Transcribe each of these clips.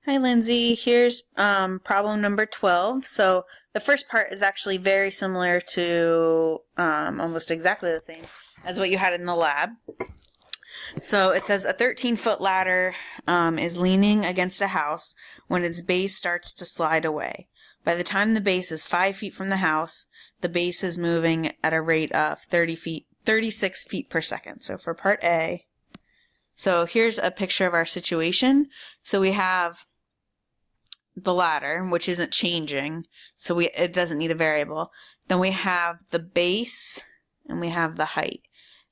Hi, Lindsay. Here's problem number 12. So the first part is actually very similar to almost exactly the same as what you had in the lab. So it says a 13-foot ladder is leaning against a house when its base starts to slide away. By the time the base is 5 feet from the house, the base is moving at a rate of 36 feet per second. So for part A, so here's a picture of our situation. So we have the ladder, which isn't changing, so it doesn't need a variable. Then we have the base, and we have the height.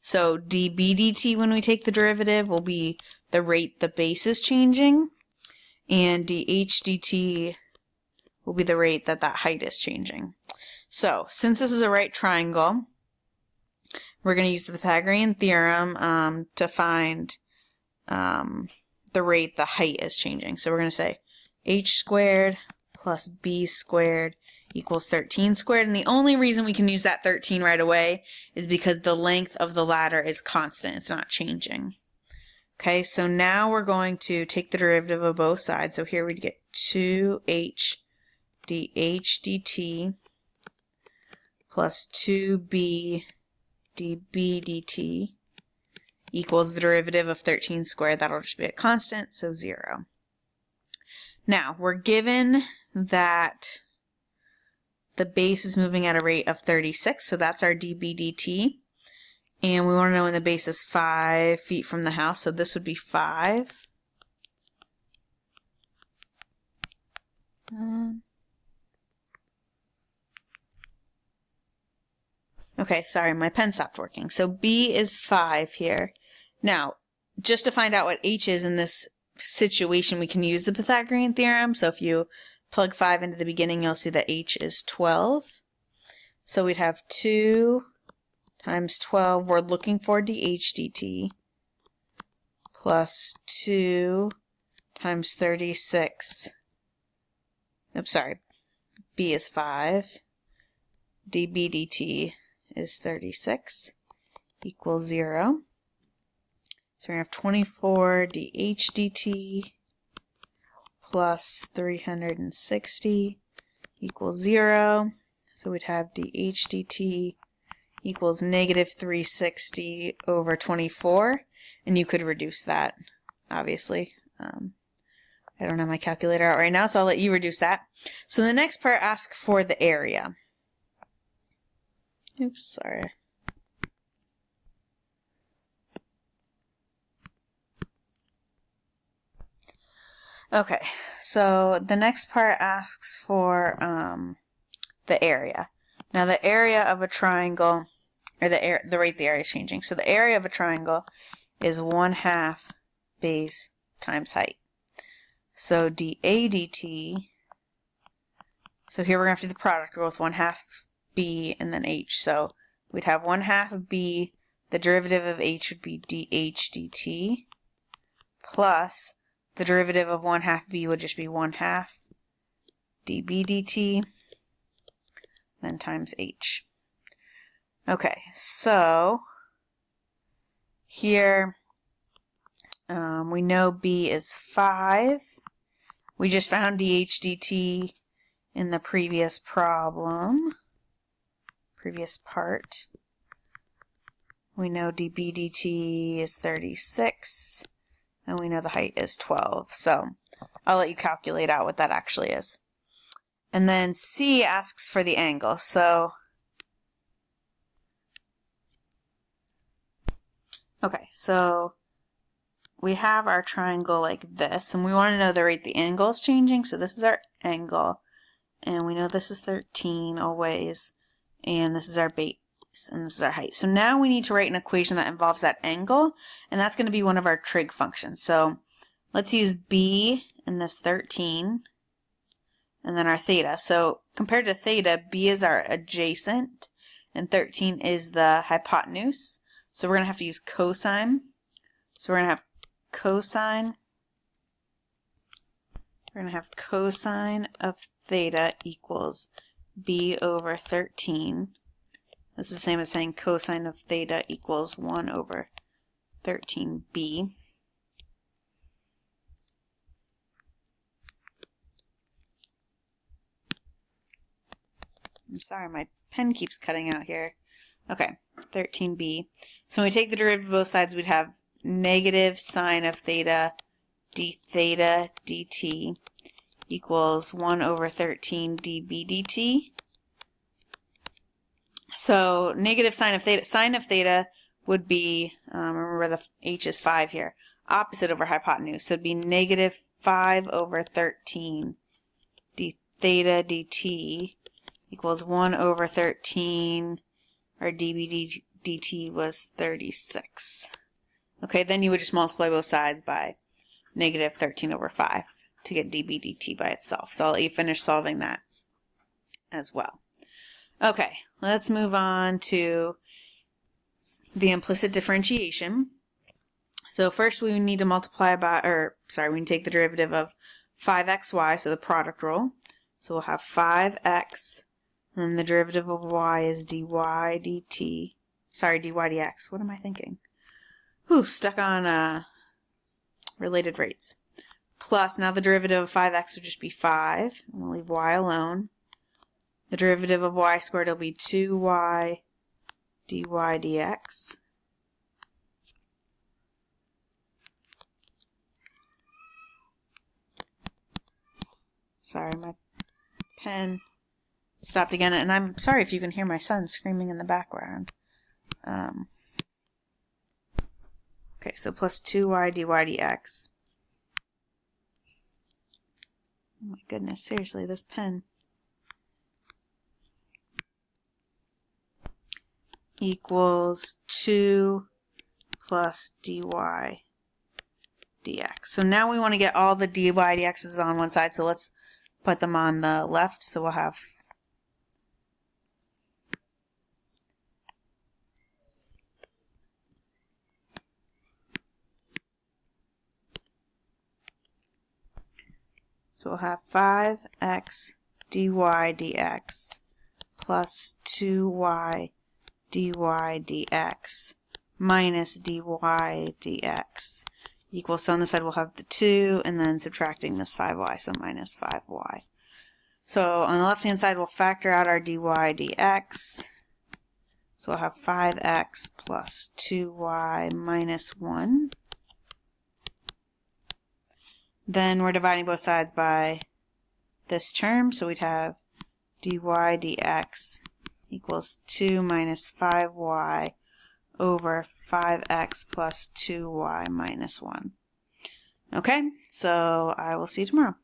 So dB dt, when we take the derivative, will be the rate the base is changing, and dH dt will be the rate that height is changing. So since this is a right triangle, we're going to use the Pythagorean theorem to find the rate the height is changing. So we're going to say h squared plus b squared equals 13 squared. And the only reason we can use that 13 right away is because the length of the ladder is constant. It's not changing. Okay, so now we're going to take the derivative of both sides. So here we'd get 2h dh dt plus 2b dB dt equals the derivative of 13 squared. That'll just be a constant, so 0. Now, we're given that the base is moving at a rate of 36, so that's our dB dt. And we want to know when the base is 5 feet from the house, so this would be 5. Okay, sorry, my pen stopped working. So B is 5 here. Now, just to find out what h is in this situation, we can use the Pythagorean theorem. So if you plug 5 into the beginning, you'll see that h is 12. So we'd have 2 times 12, we're looking for dh dt, plus 2 times 36. Oops, sorry. B is 5. dB dt is 36 equals 0. So we're going to have 24 dH dt plus 360 equals 0. So we'd have dH dt equals negative 360 over 24. And you could reduce that, obviously. I don't have my calculator out right now, so I'll let you reduce that. So the next part asks for the area. Oops, sorry. Okay, so the next part asks for the area. Now the area of a triangle, or the rate the area is changing. So the area of a triangle is 1/2 base times height. So dA dt, so here we're going to have to do the product rule with 1/2 b and then h. So we'd have 1/2 b, the derivative of h would be dH dt, plus the derivative of 1/2 b would just be 1/2 dB dt, then times h. Okay, so here we know b is 5. We just found dH dt in the previous problem, previous part. We know dB dt is 36. And we know the height is 12. So I'll let you calculate out what that actually is. And then C asks for the angle. So, okay, so we have our triangle like this, and we want to know the rate the angle is changing. So this is our angle, and we know this is 13 always, and this is our base, and this is our height. So now we need to write an equation that involves that angle, and that's going to be one of our trig functions. So let's use b in this 13, and then our theta. So compared to theta, b is our adjacent, and 13 is the hypotenuse. So we're going to have to use cosine. So we're going to have cosine. We're going to have cosine of theta equals b over 13. This is the same as saying cosine of theta equals 1 over 13b. I'm sorry, my pen keeps cutting out here. Okay, 13b. So when we take the derivative of both sides, we'd have negative sine of theta d theta dt equals 1 over 13 dB dt. So negative sine of theta would be, remember the h is 5 here, opposite over hypotenuse. So it'd be negative 5 over 13 d theta dt equals 1 over 13, our dB dt was 36. Okay, then you would just multiply both sides by negative 13 over 5 to get dB dt by itself. So I'll let you finish solving that as well. Okay, let's move on to the implicit differentiation. So first we need to multiply by, we need to take the derivative of 5xy, so the product rule. So we'll have 5x, and then the derivative of y is dy dt. Sorry, dy dx. What am I thinking? Whew, stuck on related rates. Plus, now the derivative of 5x would just be 5. And we'll leave y alone. The derivative of y squared will be 2y dy dx. Sorry, my pen stopped again, and I'm sorry if you can hear my son screaming in the background. Okay, so plus 2y dy dx. Oh my goodness, seriously, this pen. Equals 2 plus dy dx. So now we want to get all the dy dx's on one side, so let's put them on the left. So we'll have So we'll have 5x dy dx plus 2y dy dx minus dy dx equals, so on this side we'll have the 2 and then subtracting this 5y, so minus 5y. So on the left hand side we'll factor out our dy dx. So we'll have 5x plus 2y minus 1. Then we're dividing both sides by this term, so we'd have dy dx equals 2 minus 5y over 5x plus 2y minus 1. Okay, so I will see you tomorrow.